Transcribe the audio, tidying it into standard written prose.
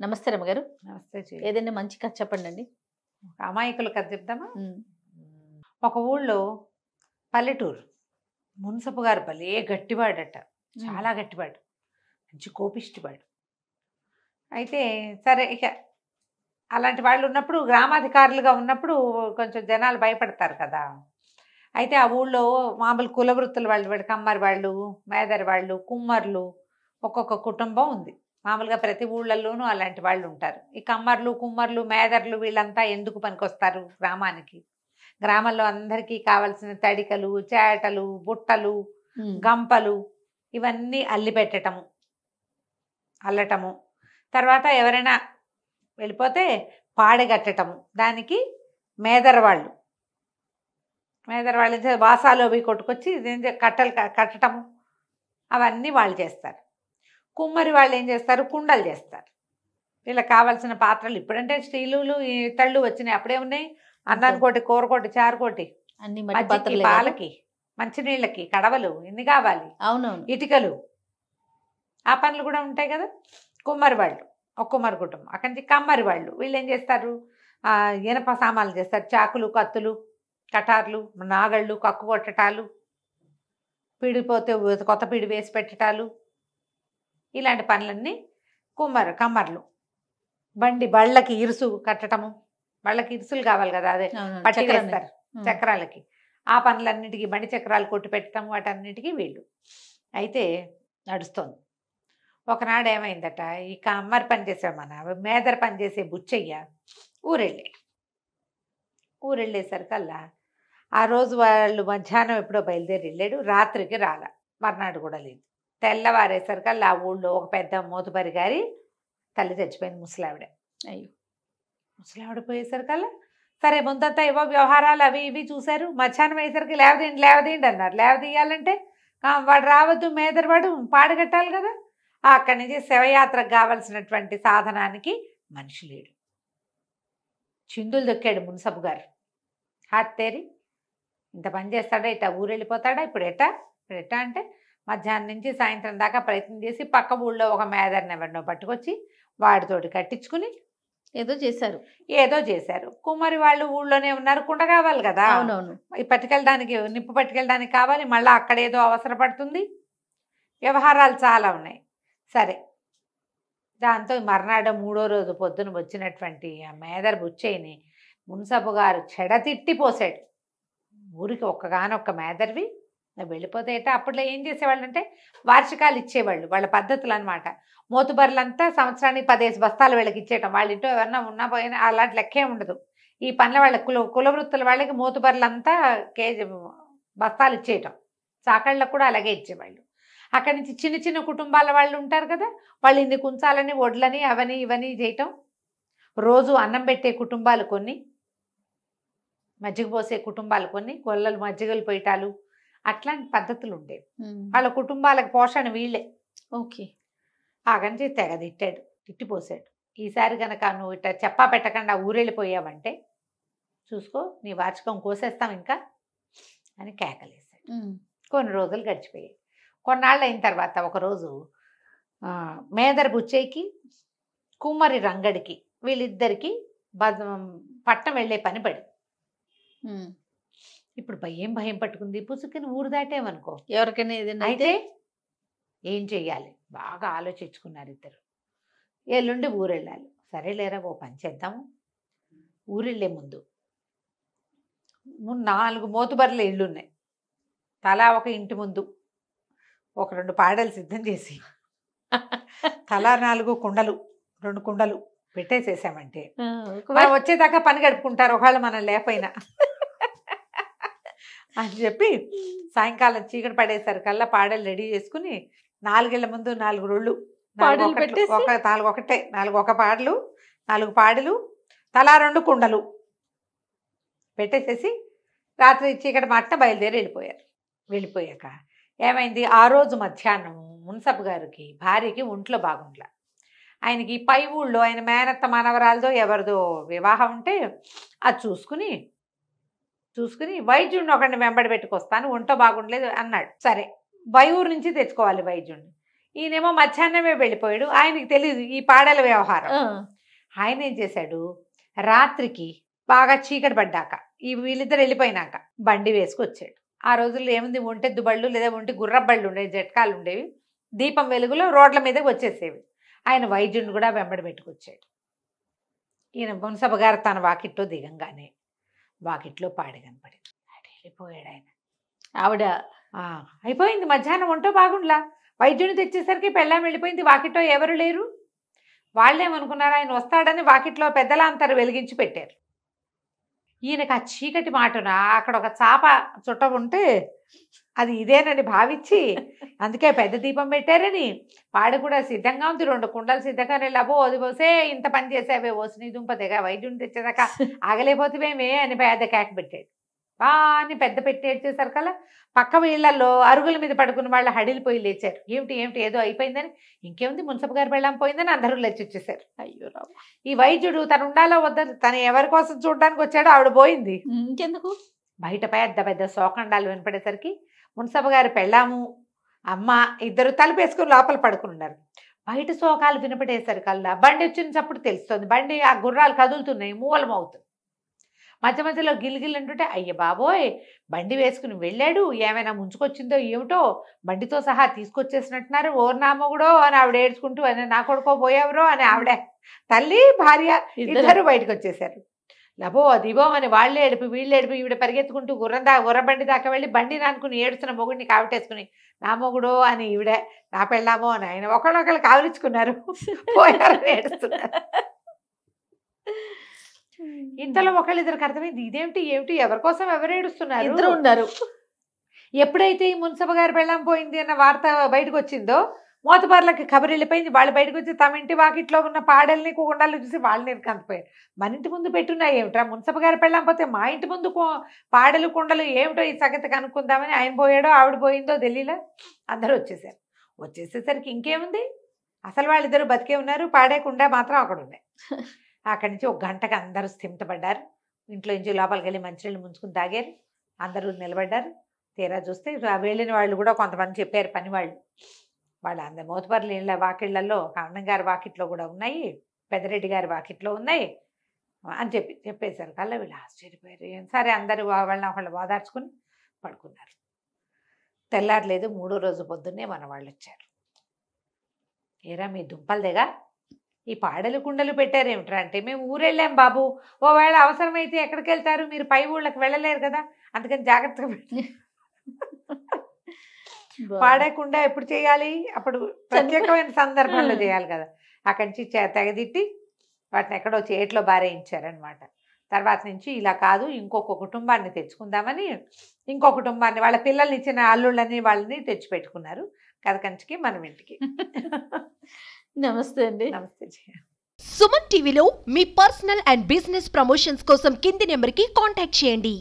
నమస్తే రమ్మగారు. నమస్తే జీ. ఏదైనా మంచి కథ చెప్పండండి. అమాయకుల కథ చెప్దామా? హ్మ్. ఒక ఊళ్ళో పల్లెటూరు. మున్సపు గారు భలే గట్టివాడట. చాలా గట్టివాడు. మంచి కోపిష్టివాడు. అయితే సరే ఇక అలాంటి వాళ్ళు ఉన్నప్పుడు గ్రామాధికారులుగా ఉన్నప్పుడు కొంచెం జనాలు భయపడతారు కదా. అయితే ఆ ఊళ్ళో మామూలు కులవృత్తుల వాళ్ళు కమ్మరి వాళ్ళు, మేదరి వాళ్ళు, కుమ్మర్లు ఒక్కొక్క కుటుంబం ఉంది. మామూలుగా ప్రతి ఊళ్ళల్లోనూ అలాంటి వాళ్ళు ఉంటారు. ఈ కమ్మర్లు, కుమ్మర్లు, మేదర్లు వీళ్ళంతా ఎందుకు పనికొస్తారు గ్రామానికి? గ్రామంలో అందరికీ కావలసిన తడికలు, చేటలు, బుట్టలు, గంపలు ఇవన్నీ అల్లి పెట్టటము, అల్లటము. తర్వాత ఎవరైనా వెళ్ళిపోతే పాడగట్టటము. దానికి మేదరవాళ్ళు వాసాలు అవి కొట్టుకొచ్చి కట్టలు కట్టటము అవన్నీ వాళ్ళు చేస్తారు. కుమ్మరి వాళ్ళు ఏం చేస్తారు? కుండలు చేస్తారు. వీళ్ళకి కావాల్సిన పాత్రలు ఇప్పుడంటే స్టీలు ఇతళ్ళు వచ్చినాయి. అప్పుడే ఉన్నాయి. అన్నానికోటి, కూరకోటి, చారుకోటి, అన్ని మజ్జిగకి, పాలకి, మంచినీళ్ళకి కడవలు ఎన్ని కావాలి, అవునవును, ఇటుకలు, ఆ పనులు కూడా ఉంటాయి కదా. కుమ్మరి వాళ్ళు ఒక కుమ్మరి కుటుంబం. అక్కడి నుంచి కమ్మరి వాళ్ళు వీళ్ళు ఏం చేస్తారు? ఇనప సామాన్లు చేస్తారు. చాకులు, కత్తులు, కటార్లు, నాగళ్ళు, కక్కు కొట్టటాలు, పిడిపోతే కొత్త పిడి వేసి పెట్టటాలు, ఇలాంటి పనులన్నీ కమ్మర్లు. బళ్ళకి ఇరుసు కట్టటము, బళ్ళకి ఇరుసులు కావాలి కదా, అదే పట్టి వేస్తారు చక్రాలకి. ఆ పనులన్నిటికీ బండి చక్రాలు కొట్టి పెట్టడం, వాటన్నిటికీ వీళ్ళు. అయితే నడుస్తోంది. ఒకనాడు ఏమైందట, ఈ కమ్మరి పని చేసే మేదర పని చేసే బుచ్చయ్య ఊరెళ్ళేసరికల్లా ఆ రోజు వాళ్ళు మధ్యాహ్నం ఎప్పుడో బయలుదేరి వెళ్ళాడు. రాత్రికి రాల, మర్నాడు కూడా లేదు. తెల్లవారేసరికల్లా ఆ ఊళ్ళో ఒక పెద్ద మోతుబరి గారి తల్లి చచ్చిపోయింది, ముసలావిడ. అయ్యో, ముసలావిడ పోయేసరికల్లా సరే ముందంతా ఏవో వ్యవహారాలు అవి ఇవి చూశారు. మధ్యాహ్నం అయ్యేసరికి లేవదీయండి అన్నారు. లేవదీయాలంటే వాడు రావద్దు, మేదరవాడు పాడగట్టాలి కదా. అక్కడి నుంచి శవయాత్రకు కావలసినటువంటి సాధనానికి మనిషి లేడు. చిందులు దొక్కాడు మున్సబు గారు. హాత్తేరి ఇంత పని చేస్తాడా, ఇట్టా ఊరెళ్ళిపోతాడా, ఇప్పుడు ఎట్టా అంటే మధ్యాహ్నం నుంచి సాయంత్రం దాకా ప్రయత్నం చేసి పక్క ఊళ్ళో ఒక మేదర్ని ఎవరినో పట్టుకొచ్చి వాడితోటి కట్టించుకుని ఏదో చేశారు. కుమ్మరి వాళ్ళు ఊళ్ళోనే ఉన్నారు, కుండ కావాలి కదా. అవునవును, ఈ పట్టుకెళ్ళడానికి, నిప్పు పట్టుకెళ్ళడానికి కావాలి. మళ్ళీ అక్కడేదో అవసరపడుతుంది. వ్యవహారాలు చాలా ఉన్నాయి. సరే, దాంతో మర్నాడు మూడో రోజు పొద్దున వచ్చినటువంటి ఆ మేదర్ బుచ్చయ్యని మున్సబు గారు చెడతిట్టిపోసాడు. ఊరికి ఒక్కగానొక్క మేదర్వి వెళ్ళిపోతే అప్పట్లో ఏం చేసేవాళ్ళు అంటే వార్షికాలు ఇచ్చేవాళ్ళు. వాళ్ళ పద్ధతులు అనమాట. మోతుబర్లంతా సంవత్సరానికి 10 బస్తాలు వీళ్ళకి ఇచ్చేయటం. వాళ్ళ ఇంట్లో ఎవరన్నా ఉన్నా పోయినా అలాంటి లెక్కే ఉండదు. ఈ పనుల వాళ్ళ కులవృత్తుల వాళ్ళకి మోతుబర్లంతా కేజీ బస్తాలు ఇచ్చేయటం. చాకళ్ళకు కూడా అలాగే ఇచ్చేవాళ్ళు. అక్కడి నుంచి చిన్న చిన్న కుటుంబాల వాళ్ళు ఉంటారు కదా, వాళ్ళు ఇన్ని కుంచాలని, వడ్లని, అవని ఇవని చేయటం. రోజు అన్నం పెట్టే కుటుంబాలు కొన్ని, మజ్జిగ పోసే కుటుంబాలు కొన్ని, గొల్లలు మజ్జిగలు పోయటాలు, అట్లాంటి పద్ధతులు ఉండేవి. వాళ్ళ కుటుంబాలకు పోషణ వీళ్ళే. ఓకే. ఆగంచి తెగ తిట్టాడు, తిట్టిపోసాడు. ఈసారి కనుక నువ్వు ఇట్లా చెప్పా పెట్టకుండా ఊరెళ్ళిపోయావంటే చూసుకో, నీ వార్షికం కోసేస్తాం ఇంకా అని కేకలేశాడు. కొన్ని రోజులు గడిచిపోయాయి. కొన్నాళ్ళు అయిన తర్వాత ఒకరోజు మేదర్ బుచ్చయ్యకి, కుమ్మరి రంగడికి, వీళ్ళిద్దరికి పట్నం వెళ్ళే పని పడి. ఇప్పుడు భయం పట్టుకుంది. పుసుకుని ఊరు దాటేమనుకో ఎవరికైనా ఏదైనా అయితే ఏం చెయ్యాలి బాగా ఆలోచించుకున్నారు ఇద్దరు. ఎల్లుండి ఊరెళ్ళాలి. సరేలేరా, ఓ పని చేద్దాము. ఊరెళ్ళే ముందు 4 మోతుబర్ల ఇళ్ళున్నాయి. తలా ఒక ఇంటి ముందు ఒక 2 పాడలు సిద్ధం చేసి తలా 4 కుండలు, 2 కుండలు పెట్టేసేసామంటే వచ్చేదాకా పని గడుపుకుంటారు, ఒకవేళ మనం లేకపోయినా అని చెప్పి సాయంకాలం చీకటి పడేసరికల్లా పాడలు రెడీ చేసుకుని 4 ఇళ్ల ముందు 4 రోళ్ళు, 4 ఒక పాడలు, 4 పాడలు, తలా 2 కుండలు పెట్టేసేసి రాత్రి చీకటి మాట బయలుదేరి వెళ్ళిపోయాక ఏమైంది, ఆ రోజు మధ్యాహ్నం మున్సబు గారికి భార్యకి ఒంట్లో బాగుండలా. ఆయనకి పై ఊళ్ళో ఆయన మేనత్త మనవరాలదో ఎవరిదో వివాహం ఉంటే అది చూసుకుని వైద్యుడిని ఒకరిని వెంబడి పెట్టుకొస్తాను, ఒంట్లో బాగుండలేదు అన్నాడు. సరే, బై ఊరు నుంచి తెచ్చుకోవాలి వైద్యుడిని. ఈయనేమో మధ్యాహ్నమే వెళ్ళిపోయాడు. ఆయనకి తెలియదు ఈ పాడల వ్యవహారం. ఆ, ఆయన ఏం చేశాడు, రాత్రికి బాగా చీకటి పడ్డాక వీళ్ళిద్దరు వెళ్ళిపోయినాక బండి వేసుకొచ్చాడు. ఆ రోజుల్లో ఏముంది, ఒంటెద్దు బళ్ళు లేదా ఒంటి గుర్రబళ్ళు ఉండేవి, జట్కాలు ఉండేవి. దీపం వెలుగులో రోడ్ల మీదకి వచ్చేసేవి. ఆయన వైద్యుడిని కూడా వెంబడి పెట్టుకొచ్చాడు. ఈయన మున్సబ గారు తన వాకిట్లో దిగంగానే వాకిట్లో పాడి కనపడింది. వెళ్ళిపోయాడు ఆయన. ఆవిడ అయిపోయింది. మధ్యాహ్నం ఒంటో బాగుండ్లా, వైద్యుని తెచ్చేసరికి పెళ్ళాం వెళ్ళిపోయింది. వాకిట్లో ఎవరు లేరు. వాళ్ళేమనుకున్నారు, ఆయన వస్తాడని వాకిట్లో పెద్దలంతరు వెలిగించి పెట్టారు. ఈయనకు ఆ చీకటి మాటన అక్కడ ఒక చాప చుట్ట ఉంటే అది ఇదేనని భావించి, అందుకే పెద్ద దీపం పెట్టారని వాడు కూడా సిద్ధంగా ఉంది. 2 కుండలు సిద్ధంగానే లబో అది పోసే ఇంత పని చేసావే ఓసిని దుంపదేగా, వైద్యుని తెచ్చేదాకా ఆగలేకపోతేవేమే అని పెద్ద కేక పెట్టాడు. అని పెద్ద పెట్టి ఏడ్చేసరికల్లా పక్క వీళ్ళల్లో అరుగుల మీద పడుకున్న వాళ్ళు హడిలిపోయి లేచారు. ఏమిటి ఏమిటి ఏదో అయిపోయిందని. ఇంకేముంది, మున్సబ్ గారు వెళ్ళాం పోయిందని అందరూ లేచి వచ్చేసారు. అయ్యో రామ. ఈ వైద్యుడు తను ఉండాలో వద్దని, తను ఎవరి కోసం చూడడానికి వచ్చాడో ఆవిడ పోయింది. ఇంకెందుకు, బయట పెద్ద పెద్ద శోకండాలు వినపడేసరికి మున్సబ్ గారు పెళ్ళాము అమ్మ ఇద్దరు తలుపేసుకుని లోపల పడుకున్నారు. బయట శోకాలు వినపడేసరికల్లా బండి వచ్చిన చప్పుడు తెలుస్తుంది. బండి ఆ గుర్రాలు కదులుతున్నాయి, మూలమవుతుంది. మధ్య మధ్యలో గిల్గిల్ అంటుంటే అయ్య బాబోయ్ బండి వేసుకుని వెళ్ళాడు, ఏమైనా ముంచుకొచ్చిందో ఏమిటో, బండితో సహా తీసుకొచ్చేసినట్టున్నారు, ఓర్నామగుడో అని ఆవిడ ఏడ్చుకుంటూ, అని నా కొడుకో పోయావరో అని ఆవిడ తల్లి భార్య ఇద్దరు బయటకు వచ్చేసారు. లబో దిబో అని వాళ్ళే ఏడిపి వీళ్ళు ఏడిపి ఈవిడ పరిగెత్తుకుంటూ గుర్రబండి దాకా వెళ్ళి బండి నానుకుని ఏడుస్తున్న మొగుడిని కావిటేసుకుని నా మొగుడో అని ఈవిడ నా పెళ్ళామో అని ఆయన ఒకళ్ళొకళ్ళు కావలించుకున్నారు, పోయారని ఏడుస్తున్నారు. ఇంతలో ఒకళ్ళిద్దరికి అర్థమైంది, ఇదేమిటి ఏమిటి ఎవరి కోసం ఎవరు ఏడుస్తున్నారు, ఇద్దరు ఉన్నారు. ఎప్పుడైతే ఈ మున్సబ గారు పెళ్ళాం పోయింది అన్న వార్త బయటకు వచ్చిందో మోతబార్లకి కబురు వెళ్ళిపోయింది. వాళ్ళు బయటకు వచ్చి తమ ఇంటి వాకిట్లో ఉన్న పాడల్ని కుండాలు చూసి వాళ్ళని కందిపోయారు. మన ఇంటి ముందు పెట్టున్నాయి ఏమిట్రా, మున్సబ గారు పెళ్ళాం పోతే మా ఇంటి ముందు పాడలు కుండలు ఏమిటో ఈ సంగతి కనుక్కుందామని ఆయన పోయాడో ఆవిడ పోయిందో తెలియలే. అందరూ వచ్చేసారు. వచ్చేసేసరికి ఇంకేముంది, అసలు వాళ్ళిద్దరూ బతికే ఉన్నారు, పాడే కుండ మాత్రం అక్కడ ఉన్నాయి. అక్కడి నుంచి 1 గంటకు అందరూ స్థిమితపడ్డారు. ఇంట్లో నుంచి లోపలికి వెళ్ళి మంచినీళ్ళు ముంచుకుని తాగారు. అందరూ నిలబడ్డారు. తీరా చూస్తే వెళ్ళిన వాళ్ళు కూడా కొంతమంది చెప్పారు, పని వాళ్ళు అందరు మోతపర్లు ఇళ్ళ వాకిళ్లలో అన్నం గారి వాకిట్లో కూడా ఉన్నాయి, పెద్దరెడ్డి గారి వాకిట్లో ఉన్నాయి అని చెప్పేశారు. కల్లా వీళ్ళు ఆశ్చర్యపోయారు. సరే అందరూ వాళ్ళని ఒకళ్ళు ఓదార్చుకుని పడుకున్నారు. తెల్లారలేదు. 3వ రోజు పొద్దున్నే మన వాళ్ళు వచ్చారు. ఏరా మీ దుంపలదేగా ఈ పాడలు కుండలు పెట్టారేమిట్రా అంటే, మేము ఊరెళ్ళాం బాబు, ఓవేళ అవసరమైతే ఎక్కడికి వెళ్తారు, మీరు పై ఊళ్ళకి వెళ్ళలేరు కదా, అందుకని జాగ్రత్తగా పెట్టి పాడకుండా ఎప్పుడు చేయాలి, అప్పుడు ప్రత్యేకమైన సందర్భంలో చేయాలి కదా. అక్కడి నుంచి తెగదిట్టి వాటిని ఎక్కడో చేతిలో బారేయించారనమాట. తర్వాత నుంచి ఇలా కాదు, ఇంకొక కుటుంబాన్ని తెచ్చుకుందామని ఇంకో కుటుంబాన్ని, వాళ్ళ పిల్లల్ని ఇచ్చిన అల్లుళ్ళని వాళ్ళని తెచ్చిపెట్టుకున్నారు. కథ కంచికి మనం ఇంటికి. నమస్తే అండి. నమస్తే. సుమన్ టీవీలో మీ పర్సనల్ అండ్ బిజినెస్ ప్రమోషన్స్ కోసం కింది నెంబర్కి కాంటాక్ట్ చేయండి.